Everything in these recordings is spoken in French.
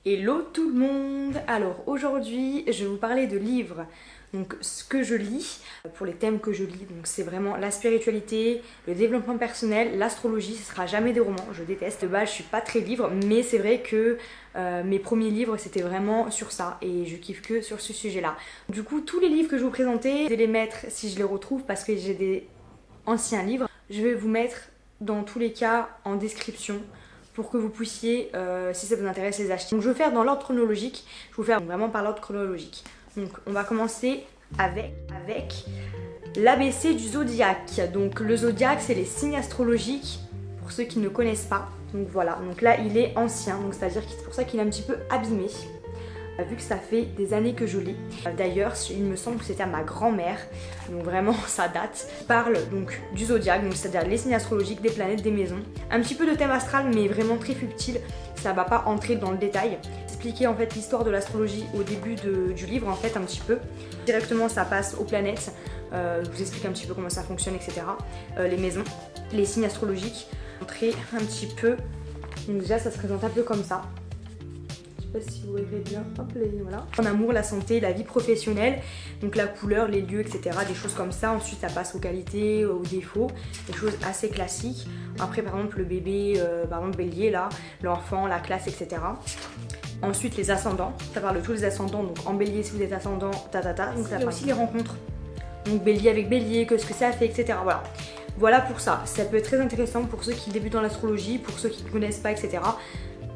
Hello tout le monde. Alors aujourd'hui je vais vous parler de livres, donc ce que je lis, pour les thèmes que je lis, donc c'est vraiment la spiritualité, le développement personnel, l'astrologie, ce sera jamais des romans, je déteste. De base je suis pas très livre, mais c'est vrai que mes premiers livres c'était vraiment sur ça et je kiffe que sur ce sujet là. Du coup tous les livres que je vais vous présenter, je vais les mettre si je les retrouve parce que j'ai des anciens livres, je vais vous mettre dans tous les cas en description pour que vous puissiez, si ça vous intéresse, les acheter. Donc je vais faire dans l'ordre chronologique, je vais vous faire vraiment par l'ordre chronologique. Donc on va commencer avec l'ABC du zodiaque. Donc le zodiaque, c'est les signes astrologiques, pour ceux qui ne connaissent pas. Donc voilà, donc là il est ancien, donc c'est-à-dire que c'est pour ça qu'il est un petit peu abîmé. Vu que ça fait des années que je lis. D'ailleurs, il me semble que c'était à ma grand-mère, donc vraiment ça date. Il parle donc du zodiaque, donc c'est-à-dire les signes astrologiques, des planètes, des maisons. Un petit peu de thème astral, mais vraiment très subtil, ça va pas entrer dans le détail. Expliquer en fait l'histoire de l'astrologie au début du livre en fait un petit peu. Directement ça passe aux planètes, je vous explique un petit peu comment ça fonctionne, etc. Les maisons, les signes astrologiques, montrer un petit peu. Donc déjà ça se présente un peu comme ça. Si vous voyez bien, hop, voilà. En amour, la santé, la vie professionnelle, donc la couleur, les lieux, etc. Des choses comme ça. Ensuite, ça passe aux qualités, aux défauts, des choses assez classiques. Après, par exemple, le bébé, par exemple, bélier, là, l'enfant, la classe, etc. Ensuite, les ascendants. Ça parle de tous les ascendants. Donc, en bélier, si vous êtes ascendant, ta. Donc, ça parle aussi les rencontres. Donc, bélier avec bélier, que ce que ça fait, etc. Voilà. Voilà pour ça. Ça peut être très intéressant pour ceux qui débutent dans l'astrologie, pour ceux qui ne connaissent pas, etc.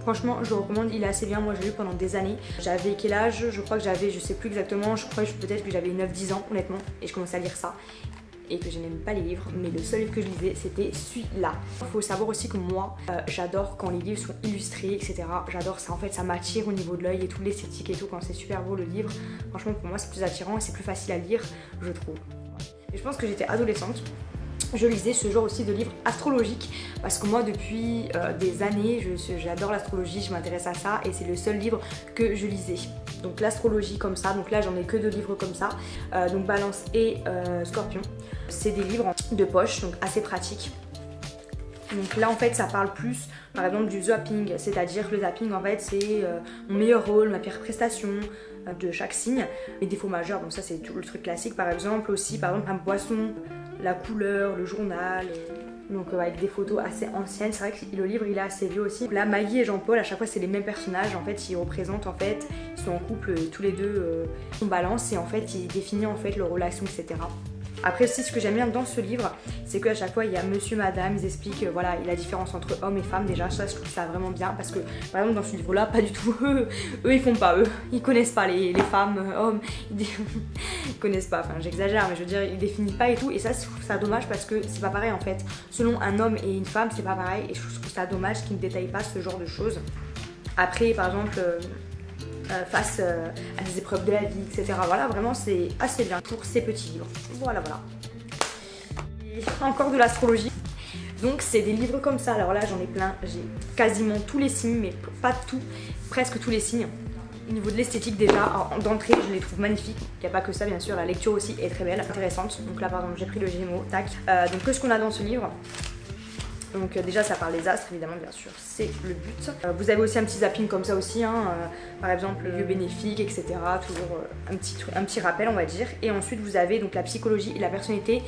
Franchement, je le recommande, il est assez bien. Moi, je l'ai lu pendant des années. J'avais quel âge? Je crois que j'avais, je sais plus exactement, je crois peut-être que j'avais 9-10 ans, honnêtement. Et je commençais à lire ça. Et que je n'aime pas les livres, mais le seul livre que je lisais, c'était celui-là. Il faut savoir aussi que moi, j'adore quand les livres sont illustrés, etc. J'adore ça, en fait, ça m'attire au niveau de l'œil et tout, l'esthétique et tout. Quand c'est super beau le livre, franchement, pour moi, c'est plus attirant et c'est plus facile à lire, je trouve. Et je pense que j'étais adolescente. Je lisais ce genre aussi de livres astrologiques parce que moi depuis des années j'adore l'astrologie, je m'intéresse à ça et c'est le seul livre que je lisais. Donc l'astrologie comme ça, donc là j'en ai que 2 livres comme ça, donc Balance et Scorpion. C'est des livres de poche, donc assez pratiques. Donc là en fait ça parle plus par exemple du zapping, c'est-à-dire que le zapping en fait c'est mon meilleur rôle, ma pire prestation de chaque signe, les défauts majeurs, donc ça c'est tout le truc classique par exemple aussi, par exemple un poisson, la couleur, le journal, donc avec des photos assez anciennes, c'est vrai que le livre il est assez vieux aussi. Là Maggie et Jean-Paul à chaque fois c'est les mêmes personnages, en fait ils représentent en fait, ils sont en couple tous les deux en balance et en fait ils définissent en fait leur relation, etc. Après aussi ce que j'aime bien dans ce livre, c'est qu'à chaque fois il y a monsieur, madame, ils expliquent voilà, la différence entre hommes et femmes. Déjà ça je trouve ça vraiment bien parce que par exemple dans ce livre là pas du tout, eux ils font pas, ils connaissent pas les femmes, hommes, ils connaissent pas, enfin j'exagère mais je veux dire ils définissent pas et tout et ça je trouve ça dommage parce que c'est pas pareil en fait. Selon un homme et une femme c'est pas pareil et je trouve ça dommage qu'ils ne détaillent pas ce genre de choses. Après par exemple face à des épreuves de la vie, etc. Voilà, vraiment c'est assez bien pour ces petits livres. Voilà. Et encore de l'astrologie. Donc c'est des livres comme ça. Alors là j'en ai plein, j'ai quasiment tous les signes, mais pas tout, presque tous les signes. Au niveau de l'esthétique déjà, d'entrée je les trouve magnifiques. Il n'y a pas que ça bien sûr, la lecture aussi est très belle, intéressante. Donc là par exemple j'ai pris le Gémeaux, tac. Donc qu'est-ce qu'on a dans ce livre? Donc déjà ça parle des astres évidemment bien sûr, c'est le but. Vous avez aussi un petit zapping comme ça aussi, par exemple les lieux bénéfiques, etc. Toujours un petit rappel on va dire. Et ensuite vous avez donc la psychologie et la personnalité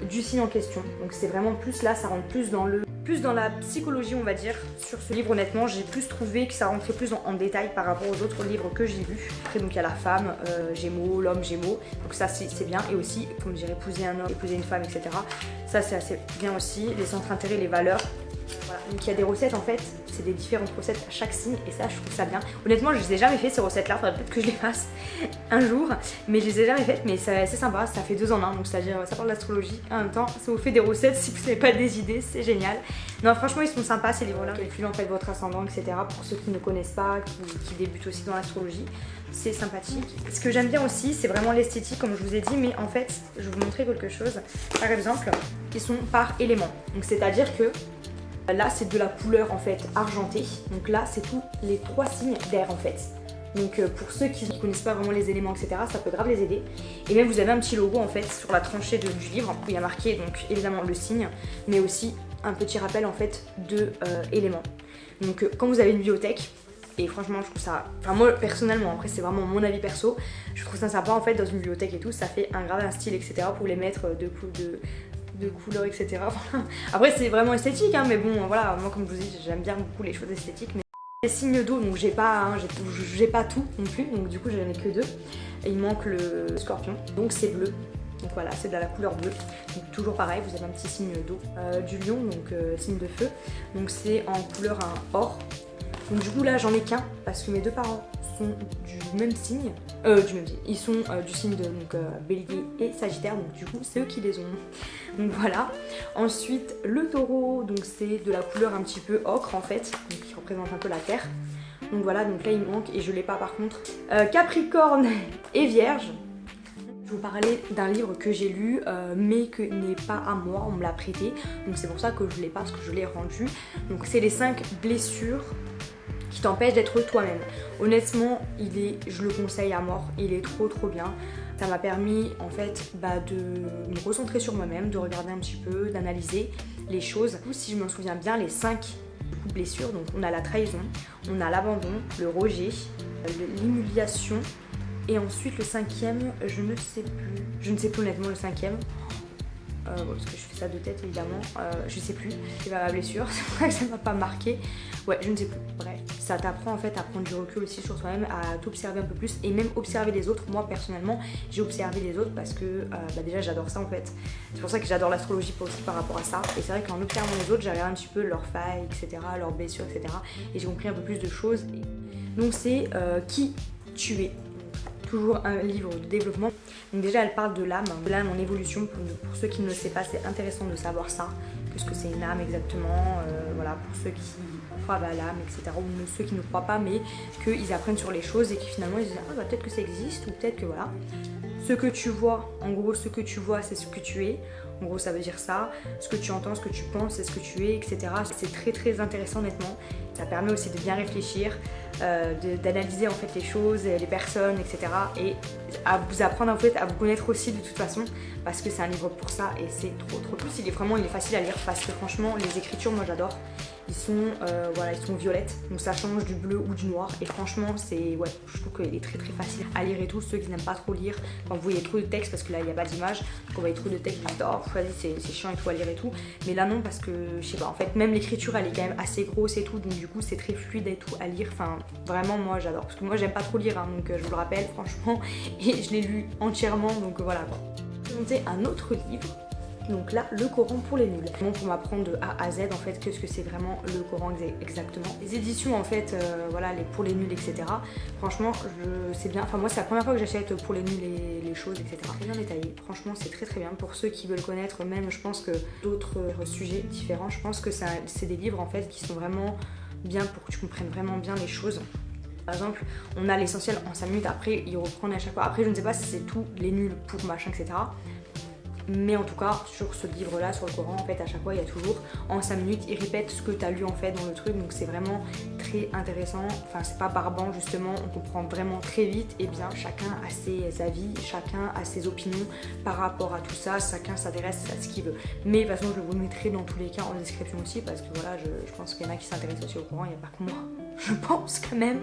du signe en question. Donc c'est vraiment plus là, ça rentre plus dans la psychologie on va dire. Sur ce livre honnêtement j'ai plus trouvé que ça rentrait plus en détail par rapport aux autres livres que j'ai lus. Après donc il y a la femme, Gémeaux, l'homme Gémeaux, donc ça c'est bien. Et aussi comme dire épouser un homme, épouser une femme, etc. Ça c'est assez bien aussi, les centres d'intérêt, les valeurs. Voilà. Donc il y a des recettes en fait, c'est des différentes recettes à chaque signe et ça je trouve ça bien. Honnêtement je les ai jamais fait ces recettes là, faudrait peut-être que je les fasse un jour, mais je les ai jamais faites, mais c'est sympa, ça fait 2 en 1, donc c'est-à-dire ça parle d'astrologie, en même temps ça vous fait des recettes si vous n'avez pas des idées, c'est génial. Non franchement ils sont sympas ces livres là, calculez en fait votre ascendant, etc. pour ceux qui ne connaissent pas, qui débutent aussi dans l'astrologie, c'est sympathique. Ce que j'aime bien aussi c'est vraiment l'esthétique comme je vous ai dit, mais en fait je vais vous montrer quelque chose, par exemple qui sont par élément, donc c'est-à-dire que là c'est de la couleur en fait argentée, donc là c'est tous les 3 signes d'air en fait. Donc pour ceux qui ne connaissent pas vraiment les éléments, etc., ça peut grave les aider. Et même vous avez un petit logo en fait sur la tranchée du livre où il y a marqué donc évidemment le signe, mais aussi un petit rappel en fait de éléments. Donc quand vous avez une bibliothèque, et franchement je trouve ça, enfin moi personnellement, après c'est vraiment mon avis perso, je trouve ça sympa en fait dans une bibliothèque et tout, ça fait un grave un style etc pour les mettre de couleurs etc. Après c'est vraiment esthétique hein, mais bon voilà, moi comme je vous dis j'aime bien beaucoup les choses esthétiques. Mais les signes d'eau, donc j'ai pas, hein, j'ai pas tout non plus, donc du coup j'en ai que 2. Et il manque le scorpion, donc c'est bleu. Donc voilà, c'est de la couleur bleue. Donc toujours pareil, vous avez un petit signe d'eau. Du lion, donc signe de feu. Donc c'est en couleur un or. Donc du coup là j'en ai qu'un parce que mes 2 parents sont du même signe. Ils sont du signe de Bélier et Sagittaire, donc du coup c'est eux qui les ont. Donc voilà. Ensuite le taureau, donc c'est de la couleur un petit peu ocre en fait, donc qui représente un peu la terre. Donc voilà, donc là il me manque et je l'ai pas par contre. Capricorne et Vierge. Je vous parlais d'un livre que j'ai lu mais que n'est pas à moi, on me l'a prêté. Donc c'est pour ça que je l'ai pas parce que je l'ai rendu. Donc c'est les 5 blessures qui t'empêchent d'être toi-même. Honnêtement, je le conseille à mort, il est trop bien. Ça m'a permis en fait de me recentrer sur moi-même, de regarder un petit peu, d'analyser les choses. Si je me souviens bien, les 5 blessures, donc on a la trahison, on a l'abandon, le rejet, l'humiliation et ensuite le 5e, je ne sais plus honnêtement le 5e. Parce que je fais ça de tête évidemment, je sais plus, c'est pas ma blessure, c'est pour ça que ça m'a pas marqué. Ouais, je ne sais plus, bref, ça t'apprend en fait à prendre du recul aussi sur toi-même, à t'observer un peu plus et même observer les autres. Moi personnellement, j'ai observé les autres parce que déjà j'adore ça en fait. C'est pour ça que j'adore l'astrologie aussi par rapport à ça. Et c'est vrai qu'en observant les autres, j'ai regardé un petit peu leurs failles, etc., leurs blessures, etc. Et j'ai compris un peu plus de choses. Donc c'est qui tu es. Toujours un livre de développement. Donc déjà elle parle de l'âme en évolution. Pour ceux qui ne le savent pas, c'est intéressant de savoir ça. Qu'est-ce que c'est une âme exactement, voilà, pour ceux qui croient à l'âme, etc. Ou ceux qui ne croient pas mais qu'ils apprennent sur les choses et qui finalement ils disent ah peut-être que ça existe ou peut-être que voilà. Ce que tu vois, en gros ce que tu vois c'est ce que tu es. En gros ça veut dire ça. Ce que tu entends, ce que tu penses, c'est ce que tu es, etc. C'est très intéressant honnêtement. Ça permet aussi de bien réfléchir, d'analyser en fait les choses, les personnes, etc. Et à vous apprendre en fait à vous connaître aussi de toute façon parce que c'est un livre pour ça et c'est trop plus. Il est facile à lire parce que franchement les écritures moi j'adore. Ils sont violettes, donc ça change du bleu ou du noir et franchement je trouve qu'il est très facile à lire et tout. Ceux qui n'aiment pas trop lire, quand vous voyez trop de texte parce que là il n'y a pas d'image, quand vous voyez trop de texte vous dites oh c'est chiant et tout à lire et tout, mais là non parce que je sais pas en fait même l'écriture elle est quand même assez grosse et tout donc du coup c'est très fluide et tout à lire, enfin vraiment moi j'adore parce que moi j'aime pas trop lire hein, donc je vous le rappelle franchement et je l'ai lu entièrement donc voilà quoi. C'est un autre livre. Donc là, le Coran pour les nuls. Pour m'apprendre de A à Z en fait, qu'est-ce que c'est vraiment le Coran exactement. Les éditions en fait, pour les nuls, etc. Franchement, c'est bien. Enfin moi, c'est la première fois que j'achète pour les nuls les choses, etc. Très bien détaillé. Franchement, c'est très bien. Pour ceux qui veulent connaître, même je pense que d'autres sujets différents, je pense que c'est des livres en fait qui sont vraiment bien pour que tu comprennes vraiment bien les choses. Par exemple, on a l'essentiel en 5 minutes, après ils reprennent à chaque fois. Après, je ne sais pas si c'est tout les nuls pour machin, etc. Mais en tout cas, sur ce livre-là, sur le Coran, en fait, à chaque fois, il y a toujours, en 5 minutes, il répète ce que tu as lu en fait dans le truc. Donc c'est vraiment très intéressant. Enfin, c'est pas barbant, justement. On comprend vraiment très vite. Et bien, chacun a ses avis, chacun a ses opinions par rapport à tout ça. Chacun s'intéresse à ce qu'il veut. Mais de toute façon, je vous mettrai dans tous les cas en description aussi. Parce que voilà, je pense qu'il y en a qui s'intéressent aussi au Coran. Il n'y a pas que moi. Je pense quand même,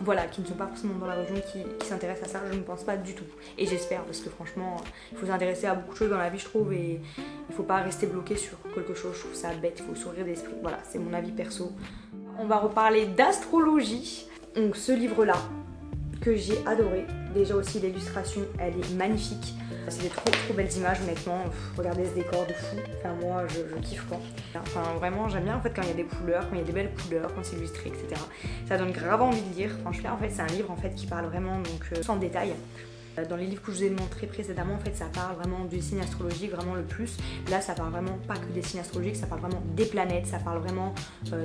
voilà, qui ne sont pas forcément dans la région, qui s'intéressent à ça, je ne pense pas du tout. Et j'espère, parce que franchement, il faut s'intéresser à beaucoup de choses dans la vie, je trouve, et il faut pas rester bloqué sur quelque chose, je trouve ça bête, il faut s'ouvrir d'esprit. Voilà, c'est mon avis perso. On va reparler d'astrologie. Donc ce livre-là, que j'ai adoré. Déjà aussi l'illustration, elle est magnifique. C'est des trop belles images honnêtement. Regardez ce décor de fou. Enfin moi je kiffe quoi. Enfin vraiment j'aime bien en fait quand il y a des couleurs, quand il y a des belles couleurs, quand c'est illustré, etc. Ça donne grave envie de lire. Franchement en fait c'est un livre en fait qui parle vraiment sans détail. Dans les livres que je vous ai montrés précédemment, en fait, ça parle vraiment du signe astrologique, vraiment le plus. Là, ça parle vraiment pas que des signes astrologiques, ça parle vraiment des planètes, ça parle vraiment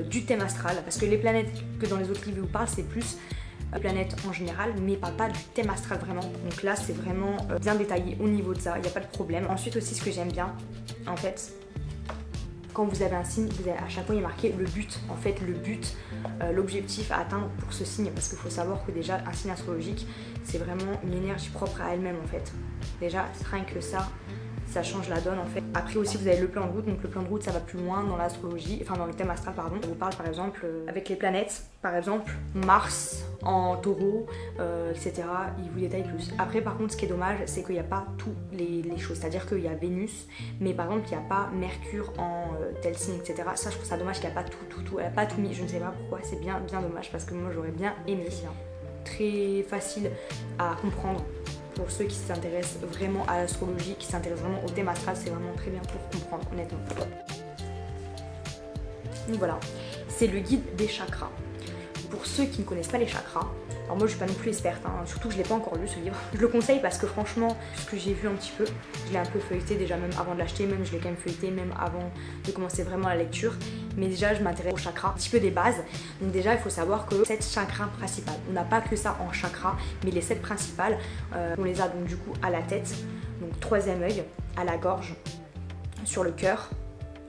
du thème astral. Parce que les planètes que dans les autres livres où on parle, c'est plus planètes en général, mais il parle pas du thème astral vraiment. Donc là, c'est vraiment bien détaillé au niveau de ça, il n'y a pas de problème. Ensuite aussi, ce que j'aime bien, en fait, quand vous avez un signe, à chaque fois il y a marqué le but, en fait le but, l'objectif à atteindre pour ce signe, parce qu'il faut savoir que déjà un signe astrologique c'est vraiment une énergie propre à elle-même en fait. Déjà rien que ça, ça change la donne en fait. Après aussi vous avez le plan de route, donc le plan de route ça va plus loin dans l'astrologie, enfin dans le thème astral pardon. On vous parle par exemple avec les planètes, par exemple Mars en taureau, etc. Il vous détaille plus. Après par contre ce qui est dommage c'est qu'il n'y a pas toutes les choses, c'est-à-dire qu'il y a Vénus, mais par exemple il n'y a pas Mercure en tel signe, etc. Ça je trouve ça dommage qu'il n'y a pas tout, elle n'a pas tout mis, je ne sais pas pourquoi, c'est bien dommage parce que moi j'aurais bien aimé. Très facile à comprendre pour ceux qui s'intéressent vraiment à l'astrologie, qui s'intéressent vraiment au thème astral, c'est vraiment très bien pour comprendre honnêtement. Donc voilà, c'est le guide des chakras. Pour ceux qui ne connaissent pas les chakras, alors moi je suis pas non plus experte, hein, surtout que je l'ai pas encore lu ce livre. Je le conseille parce que franchement, ce que j'ai vu un petit peu, je l'ai un peu feuilleté déjà même avant de l'acheter, même je l'ai quand même feuilleté même avant de commencer vraiment la lecture. Mais déjà je m'intéresse aux chakras, un petit peu des bases. Donc déjà il faut savoir que 7 chakras principales, on n'a pas que ça en chakras, mais les 7 principales, on les a donc du coup à la tête, donc 3e œil, à la gorge, sur le cœur,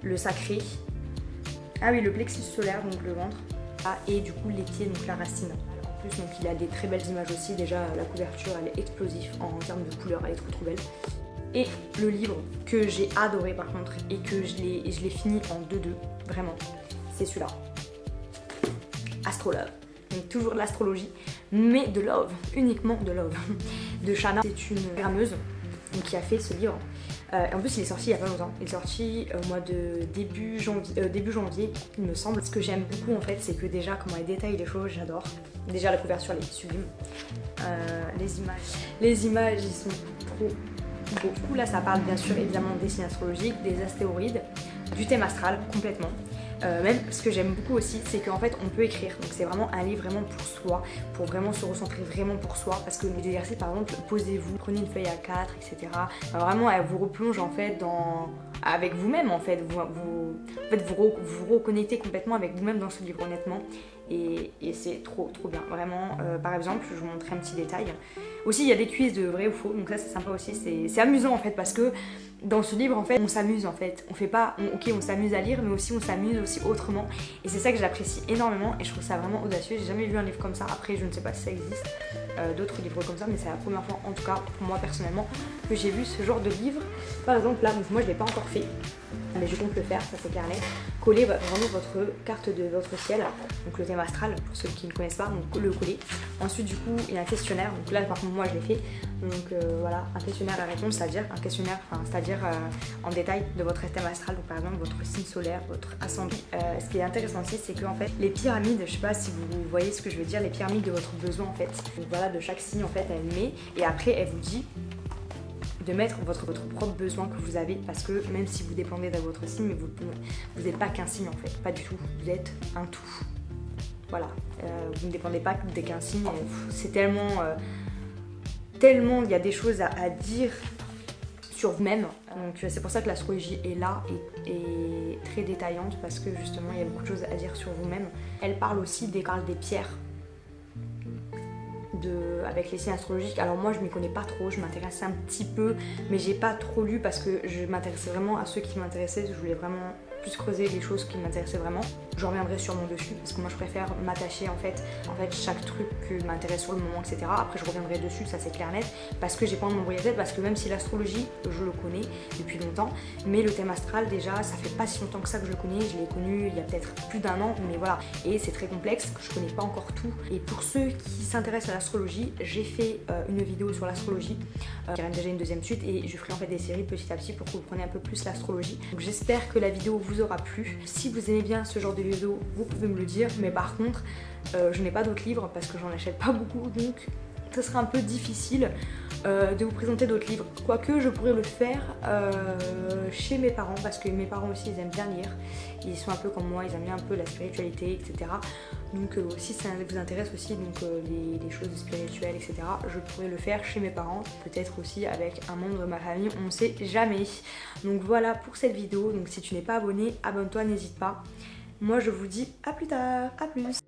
le sacré, ah oui le plexus solaire, donc le ventre, et du coup les pieds, donc la racine. En plus donc il a des très belles images aussi, déjà la couverture elle est explosive en termes de couleur, elle est trop belle. Et le livre que j'ai adoré par contre et que je l'ai fini en 2-2, vraiment, c'est celui-là. Astrolove. Donc toujours de l'astrologie, mais de love, uniquement de love. De Shana, c'est une grammeuse qui a fait ce livre. En plus il est sorti il y a pas longtemps, il est sorti au mois de début janvier il me semble. Ce que j'aime beaucoup en fait c'est que déjà comment elle détaille les choses, j'adore. Déjà la couverture elle est sublime, les images ils sont trop beaux. Du coup là ça parle bien sûr évidemment des signes astrologiques, des astéroïdes, du thème astral complètement. Même ce que j'aime beaucoup aussi c'est qu'en fait on peut écrire, donc c'est vraiment un livre vraiment pour soi, pour vraiment se recentrer vraiment pour soi, parce que les exercices par exemple, posez-vous, prenez une feuille A4 etc. Alors, vraiment elle vous replonge en fait avec vous-même en fait, vous reconnectez complètement avec vous-même dans ce livre honnêtement, et c'est trop bien vraiment. Par exemple je vais vous montrer un petit détail, aussi il y a des quiz de vrai ou faux, donc ça c'est sympa aussi, c'est amusant en fait parce que dans ce livre en fait on s'amuse en fait, on fait pas, ok on s'amuse à lire mais aussi on s'amuse aussi autrement, et c'est ça que j'apprécie énormément et je trouve ça vraiment audacieux. J'ai jamais lu un livre comme ça, après je ne sais pas si ça existe d'autres livres comme ça, mais c'est la première fois en tout cas pour moi personnellement que j'ai vu ce genre de livre. Par exemple là, donc moi je l'ai pas encore fait mais je compte le faire, ça c'est clair net. Coller vraiment votre carte de votre ciel, donc le thème astral pour ceux qui ne connaissent pas, donc le coller. Ensuite du coup il y a un questionnaire, donc là par contre moi je l'ai fait, donc voilà, un questionnaire à répondre, c'est-à-dire un questionnaire, c'est-à-dire en détail de votre thème astral, donc par exemple votre signe solaire, votre ascendant. Ce qui est intéressant aussi c'est que en fait les pyramides, je sais pas si vous voyez ce que je veux dire, les pyramides de votre besoin en fait, donc voilà de chaque signe en fait elle met, et après elle vous dit de mettre votre propre besoin que vous avez, parce que même si vous dépendez de votre signe, mais vous n'êtes pas qu'un signe en fait, pas du tout, vous êtes un tout. Voilà, vous ne dépendez pas qu'un signe, c'est tellement, il y a des choses à dire sur vous-même, donc c'est pour ça que l'astrologie est là et très détaillante, parce que justement il y a beaucoup de choses à dire sur vous-même. Elle parle aussi des pierres. Avec les signes astrologiques. Alors moi je m'y connais pas trop, je m'intéresse un petit peu mais j'ai pas trop lu parce que je m'intéressais vraiment à ceux qui m'intéressaient, je voulais vraiment plus creuser les choses qui m'intéressaient vraiment. Je reviendrai sûrement dessus parce que moi je préfère m'attacher en fait chaque truc qui m'intéresse sur le moment, etc. Après je reviendrai dessus, ça c'est clair net, parce que j'ai pas envie de m'embrouiller la tête, parce que même si l'astrologie je le connais depuis longtemps, mais le thème astral déjà ça fait pas si longtemps que ça que je le connais, je l'ai connu il y a peut-être plus d'1 an, mais voilà, et c'est très complexe, que je connais pas encore tout. Et pour ceux qui s'intéressent à l'astrologie, j'ai fait une vidéo sur l'astrologie, qui a déjà une deuxième suite, et je ferai en fait des séries petit à petit pour que vous preniez un peu plus l'astrologie. Donc j'espère que la vidéo vous aura plu. Si vous aimez bien ce genre de vidéo, vous pouvez me le dire, mais par contre je n'ai pas d'autres livres parce que j'en achète pas beaucoup, donc ça sera un peu difficile de vous présenter d'autres livres, quoique je pourrais le faire chez mes parents, parce que mes parents aussi ils aiment bien lire, ils sont un peu comme moi, ils aiment bien un peu la spiritualité, etc. Donc si ça vous intéresse aussi, donc les choses spirituelles, etc., je pourrais le faire chez mes parents, peut-être aussi avec un membre de ma famille, on ne sait jamais. Donc voilà pour cette vidéo, donc si tu n'es pas abonné, abonne-toi, n'hésite pas. Moi je vous dis à plus tard, à plus.